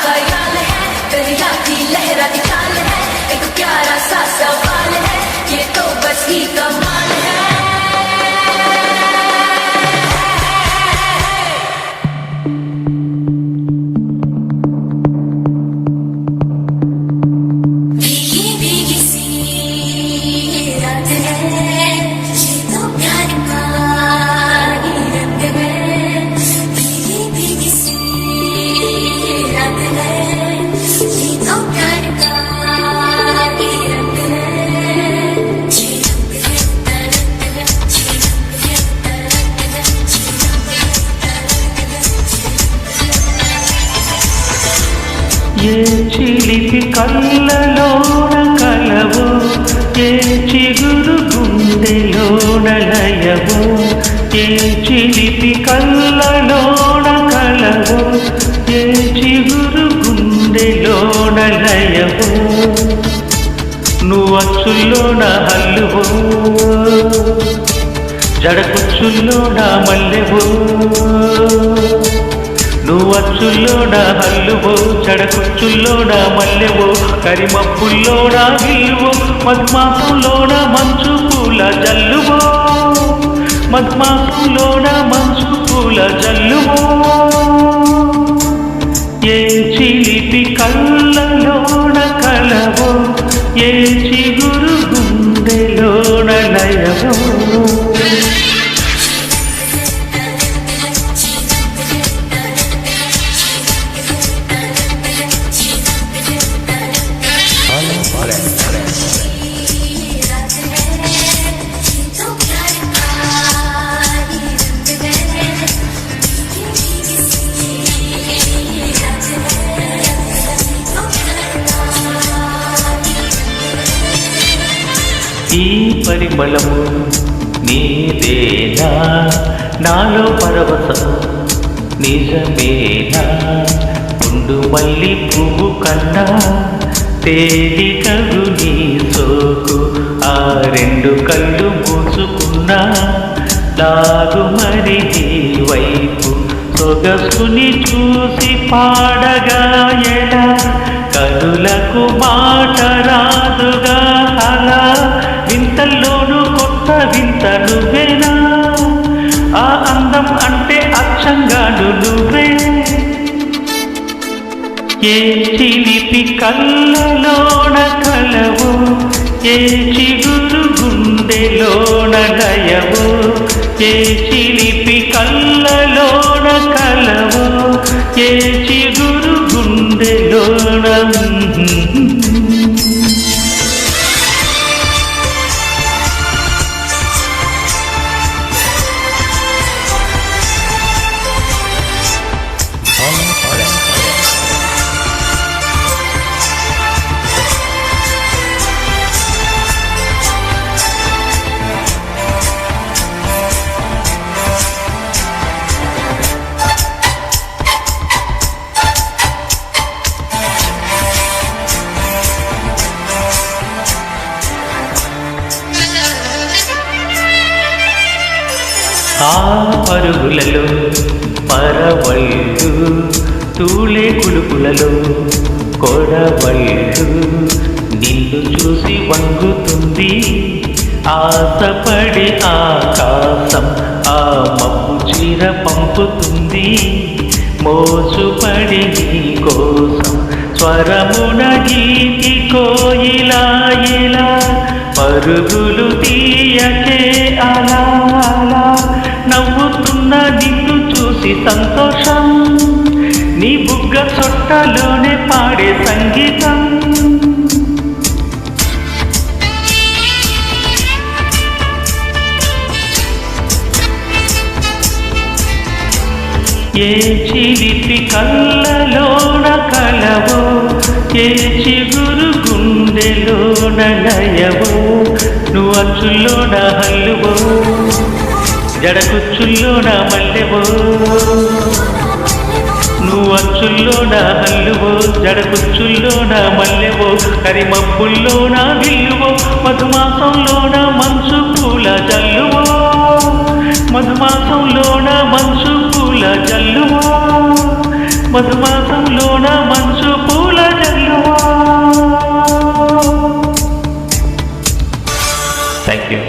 ख्याल है, दरिया की लहरा की चाल है, एक प्यारा सा सवाल है, ये तो बस ही कमाल है। ఏ చిలిపి కళ్ళలోన కలవో, ఏ చిగురు గుండెలోన లయవో, ఏ చిలిపి కళ్ళలోన కలవో, ఏ చిగురు గుండెలోన లయవో, నువ్వచ్చుల్లోన హల్లువో, జడకుచ్చుల్లోన మల్లెవో, నువ్వచ్చుల్లోన హల్లువో, జడకుచ్చుల్లోన మల్లెవో, కరిమప్పుల్లోన విల్లువో, మధ్మాసంలోన మంచు పూల జల్లువో, మధ్మాసంలోన మంచు పూల జల్లువో, ఏ చిలిపి కళ్ళలోన కలవో, ఏ చిగురు గుండెలోన లయవో. ఈ పరిమళము నీదేనా, నాలో పరవశము నిజమేనా, గుండు మల్లి పువ్వు కన్నా తేలికగు నీ సోకు, ఆ రెండు కళ్ళు మూసుకున్నా లాగు మరి నీ వైపు, సొగసుని చూసి పాడగా ఎలా, కనులకు మాట రాదుగా అలా, వింతల్లోనూ కొత్త వింత నువ్వేనా, ఆ అందం అంటే అచ్చంగాను నువ్వే, ఏ చిలిపి కళ్ళలోన కలవో, ఏ చిగురు గుండెలోన లయవో, ఏ చిలిపి కళ్ళలోన కలవో, ఏ చిగురు గుండెలోన. ఆ పరుగులలో పరవళ్ళు, తూలే కులుకులలో కొడవళ్ళు, నిన్ను చూసి వంగుతుంది ఆశపడి ఆకాశం, ఆ మబ్బు చీర పంపుతుంది మోసుపడి నీ కోసం, స్వరమున గీతి కోయిలా ఇలా, పరుగులు తీయకే అలా అలా, నవ్వుతున్న నిన్ను చూసి సంతోషం, నీ బుగ్గ చొట్టలోనే పాడే సంగీతం. ఏ చిలిపి కళ్ళలోన కలవో, ఏ చిగురు గుండెలోన లయవో, నువ్వచ్చుల్లోన హల్లువో, జడకుచ్చుల్లోన మల్లెవో, నువ్వచ్చుల్లోన హల్లువో, జడకుచ్చుల్లోన మల్లెవో, కరిమప్పుల్లోన విల్లువో, మధుమాసంలోన మంచు పూల జల్లువో, మధుమాసంలోన మంచు పూల జల్లువో, మధుమాసంలోన మంచు పూల జల్లువా. Thank you.